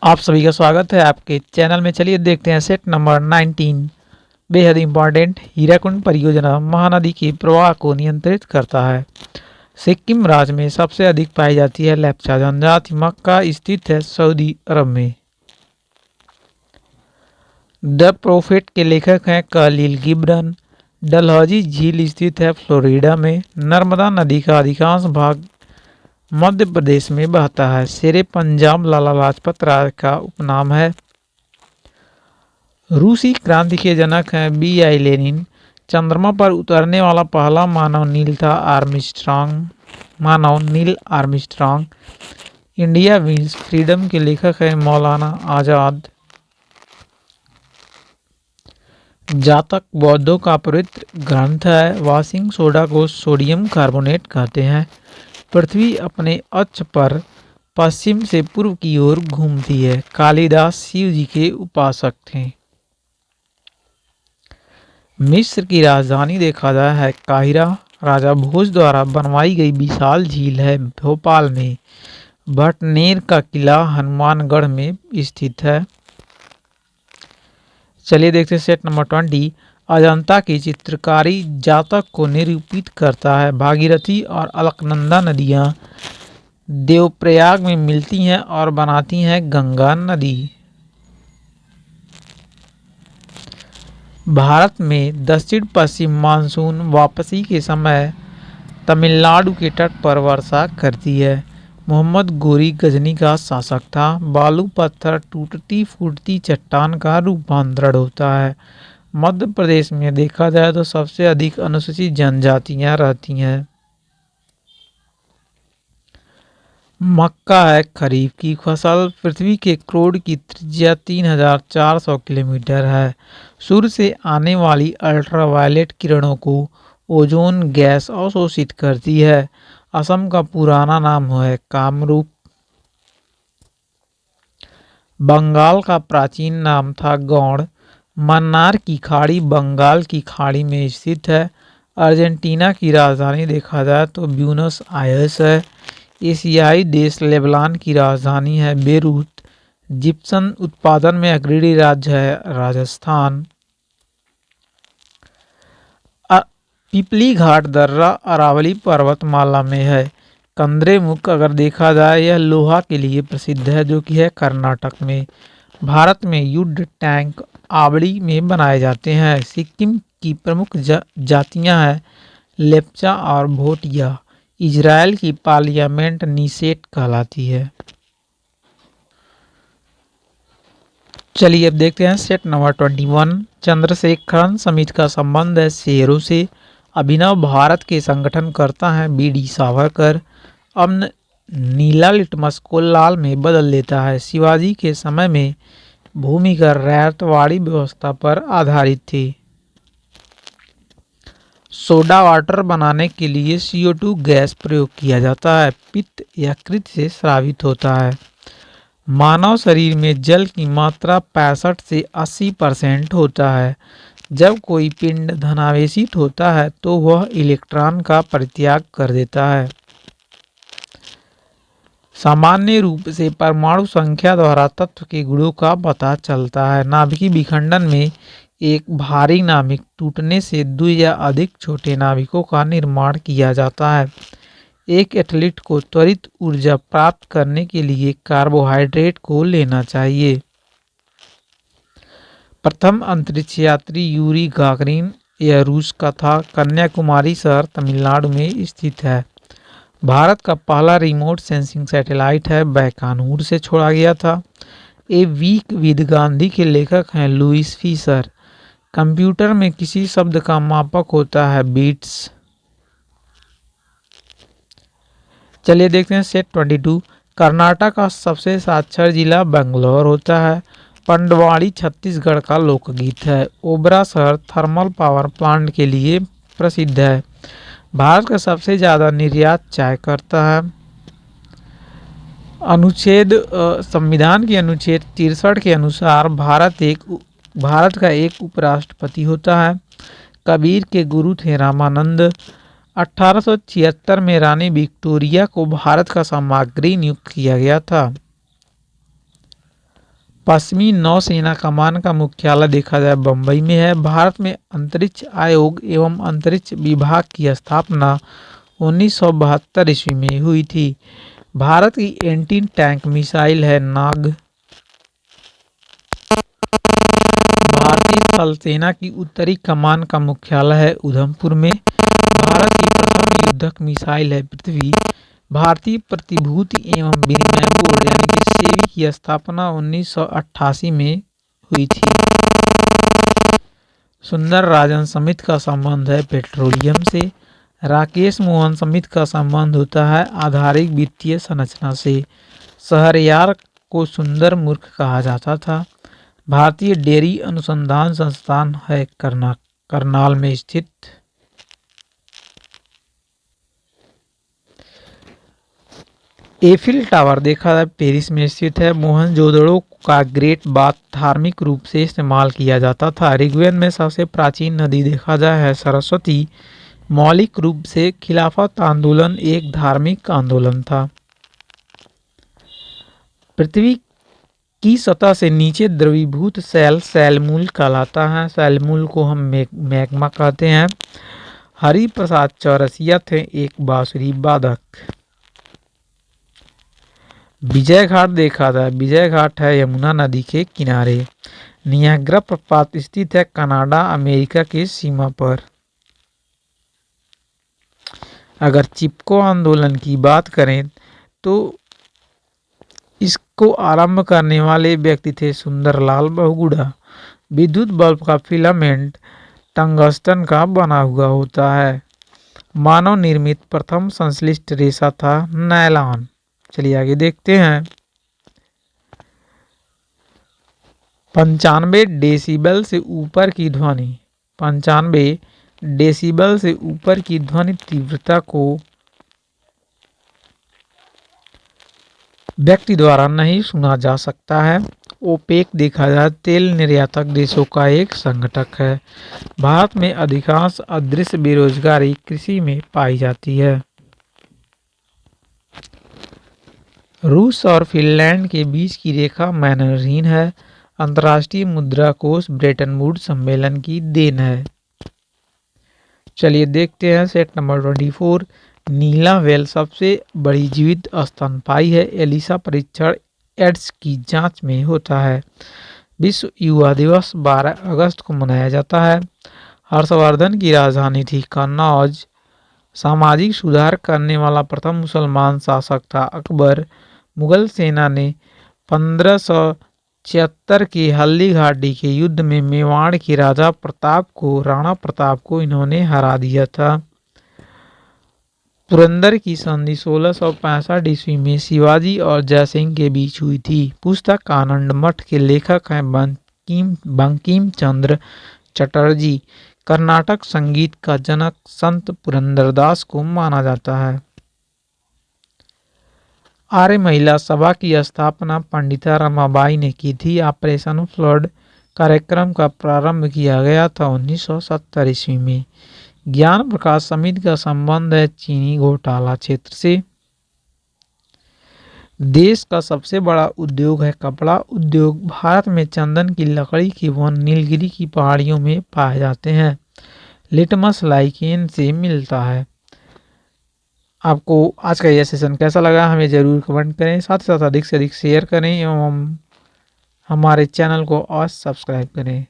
आप सभी का स्वागत है आपके चैनल में। चलिए देखते हैं सेट नंबर 19। बेहद इंपॉर्टेंट हीराकुंड परियोजना महानदी के प्रवाह को नियंत्रित करता है। सिक्किम राज्य में सबसे अधिक पाई जाती है लेप्चा जनजाति। मक्का स्थित है सऊदी अरब में। द प्रोफेट के लेखक हैं कलील गिब्रन। डलहौजी झील स्थित है फ्लोरिडा में। नर्मदा नदी का अधिकांश भाग मध्य प्रदेश में बहता है। शेरे पंजाब लाला लाजपत राय का उपनाम है। रूसी क्रांति के जनक हैं बी.आई. लेनिन। चंद्रमा पर उतरने वाला पहला मानव Neil Armstrong. India wins freedom के लेखक हैं मौलाना आजाद। जातक बौद्धों का पवित्र ग्रंथ है। वॉशिंग सोडा को सोडियम कार्बोनेट कहते हैं। पृथ्वी अपने अक्ष पर पश्चिम से पूर्व की ओर घूमती है। कालिदास शिव जी के उपासक थे। मिस्र की राजधानी देखा जाए है काहिरा। राजा भोज द्वारा बनवाई गई विशाल झील है भोपाल में। भटनेर का किला हनुमानगढ़ में स्थित है। चलिए देखते हैं सेट नंबर 20। अजंता की चित्रकारी जातक को निरूपित करता है। भागीरथी और अलकनंदा नदियाँ देवप्रयाग में मिलती हैं और बनाती हैं गंगा नदी। भारत में दक्षिण पश्चिम मानसून वापसी के समय तमिलनाडु के तट पर वर्षा करती है। मोहम्मद गोरी गजनी का शासक था। बालू पत्थर टूटती फूटती चट्टान का रूपांतरण होता है। मध्य प्रदेश में देखा जाए तो सबसे अधिक अनुसूचित जनजातियां रहती हैं। मक्का है खरीफ की फसल। पृथ्वी के क्रोड की त्रिज्या 3400 किलोमीटर है। सूर्य से आने वाली अल्ट्रावायलेट किरणों को ओजोन गैस अवशोषित करती है। असम का पुराना नाम है कामरूप। बंगाल का प्राचीन नाम था गौड़। मन्नार की खाड़ी बंगाल की खाड़ी में स्थित है। अर्जेंटीना की राजधानी देखा जाए तो ब्यूनस आयर्स है। एशियाई देश लेबनान की राजधानी है बेरूत। जिप्सम उत्पादन में अग्रणी राज्य है राजस्थान। पिपली घाट दर्रा अरावली पर्वतमाला में है। कंद्रेमुख अगर देखा जाए यह लोहा के लिए प्रसिद्ध है जो कि है कर्नाटक में। भारत में युद्ध टैंक आवड़ी में बनाए जाते हैं। सिक्किम की प्रमुख जातियां हैं लेप्चा और भोटिया। इजराइल की पार्लियामेंट निषेध कहलाती है। चलिए अब देखते हैं सेट नंबर 21। चंद्रशेखरन समिति का संबंध है शेरों से। अभिनव भारत के संगठन करता है बी.डी. सावरकर। अब नीला लिटमस को लाल में बदल देता है। शिवाजी के समय में भूमिगत रैयतवाड़ी व्यवस्था पर आधारित थी। सोडा वाटर बनाने के लिए CO2 गैस प्रयोग किया जाता है। पित्त यकृत से स्रावित होता है। मानव शरीर में जल की मात्रा 65 से 80% होता है। जब कोई पिंड धनावेशित होता है तो वह इलेक्ट्रॉन का परित्याग कर देता है। सामान्य रूप से परमाणु संख्या द्वारा तत्व के गुणों का पता चलता है। नाभिकीय विखंडन में एक भारी नाभिक टूटने से 2 या अधिक छोटे नाभिकों का निर्माण किया जाता है। एक एथलीट को त्वरित ऊर्जा प्राप्त करने के लिए कार्बोहाइड्रेट को लेना चाहिए। प्रथम अंतरिक्ष यात्री यूरी गागरिन यह रूस का था। कन्याकुमारी शहर तमिलनाडु में स्थित है। भारत का पहला रिमोट सेंसिंग सैटेलाइट है बैकानूर से छोड़ा गया था। ए वीक विद गांधी के लेखक हैं लुइस फीसर। कंप्यूटर में किसी शब्द का मापक होता है बीट्स। चलिए देखते हैं सेट 22। कर्नाटक का सबसे साक्षर जिला बेंगलोर होता है। पंडवाड़ी छत्तीसगढ़ का लोकगीत है। ओबरा शहर थर्मल पावर प्लांट के लिए प्रसिद्ध है। भारत का सबसे ज़्यादा निर्यात चाय करता है। संविधान के अनुच्छेद 63 के अनुसार भारत का एक उपराष्ट्रपति होता है। कबीर के गुरु थे रामानंद। 1876 में रानी विक्टोरिया को भारत का सम्राज्ञी नियुक्त किया गया था। पश्चिमी नौसेना कमान का मुख्यालय देखा जाए बम्बई में है। भारत में अंतरिक्ष आयोग एवं अंतरिक्ष विभाग की स्थापना 1972 ईस्वी में हुई थी। भारत की एंटी टैंक मिसाइल है नाग। भारतीय थल सेना की उत्तरी कमान का मुख्यालय है उधमपुर में। भारत की प्रथम युद्धक मिसाइल है पृथ्वी। भारतीय प्रतिभूति एवं विनिमय बोर्ड यानी कि सेबी की स्थापना 1988 में हुई थी। सुंदर राजन समिति का संबंध है पेट्रोलियम से। राकेश मोहन समिति का संबंध होता है आधारिक वित्तीय संरचना से। शहरयार को सुंदर मूर्ख कहा जाता था। भारतीय डेयरी अनुसंधान संस्थान है करनाल में स्थित। एफिल टावर देखा जाए पेरिस में स्थित है। मोहनजोदड़ो का ग्रेट बाथ धार्मिक रूप से इस्तेमाल किया जाता था। ऋग्वेद में सबसे प्राचीन नदी देखा जाए है सरस्वती। मौलिक रूप से खिलाफत आंदोलन एक धार्मिक आंदोलन था। पृथ्वी की सतह से नीचे द्रवीभूत सैलमूल कहलाता है। सैलमूल को हम मैग्मा कहते हैं। हरिप्रसाद चौरसिया थे एक बांसुरी वादक। विजय घाट देखा जाए विजय घाट है यमुना नदी के किनारे। नियाग्रा प्रपात स्थित है कनाडा अमेरिका की सीमा पर। अगर चिपको आंदोलन की बात करें तो इसको आरंभ करने वाले व्यक्ति थे सुंदरलाल बहुगुणा। विद्युत बल्ब का फिलामेंट टंगस्टन का बना हुआ होता है। मानव निर्मित प्रथम संश्लिष्ट रेशा था नायलॉन। चलिए आगे देखते हैं। 95 डेसिबल से ऊपर की ध्वनि 95 डेसिबल से ऊपर की ध्वनि तीव्रता को व्यक्ति द्वारा नहीं सुना जा सकता है। ओपेक देखा जाए तेल निर्यातक देशों का एक संगठक है। भारत में अधिकांश अदृश्य बेरोजगारी कृषि में पाई जाती है। रूस और फिनलैंड के बीच की रेखा मैनरीन है। अंतर्राष्ट्रीय मुद्रा कोष ब्रेटन वुड्स सम्मेलन की देन है। चलिए देखते हैं सेट नंबर 24। नीला व्हेल सबसे बड़ी जीवित स्तनपायी है। एलिसा परीक्षण एड्स की जांच में होता है। विश्व युवा दिवस 12 अगस्त को मनाया जाता है। हर्षवर्धन की राजधानी थी कन्नौज। सामाजिक सुधार करने वाला प्रथम मुसलमान शासक था अकबर। मुगल सेना ने 1576 की हल्दी घाटी के युद्ध में मेवाड़ के राजा राणा प्रताप को इन्होंने हरा दिया था। पुरंदर की संधि 1665 ईस्वी में शिवाजी और जयसिंह के बीच हुई थी। पुस्तक आनंद मठ के लेखक हैं बंकिम चंद्र चटर्जी। कर्नाटक संगीत का जनक संत पुरंदरदास को माना जाता है। आर्य महिला सभा की स्थापना पंडिता रमाबाई ने की थी। ऑपरेशन फ्लड कार्यक्रम का प्रारंभ किया गया था 1970 ईस्वी में। ज्ञान प्रकाश समिति का संबंध है चीनी घोटाला क्षेत्र से। देश का सबसे बड़ा उद्योग है कपड़ा उद्योग। भारत में चंदन की लकड़ी के वन नीलगिरी की पहाड़ियों में पाए जाते हैं। लिटमस लाइकेन से मिलता है। आपको आज का यह सेशन कैसा लगा हमें ज़रूर कमेंट करें। साथ ही साथ अधिक से अधिक शेयर करें एवं हमारे चैनल को और सब्सक्राइब करें।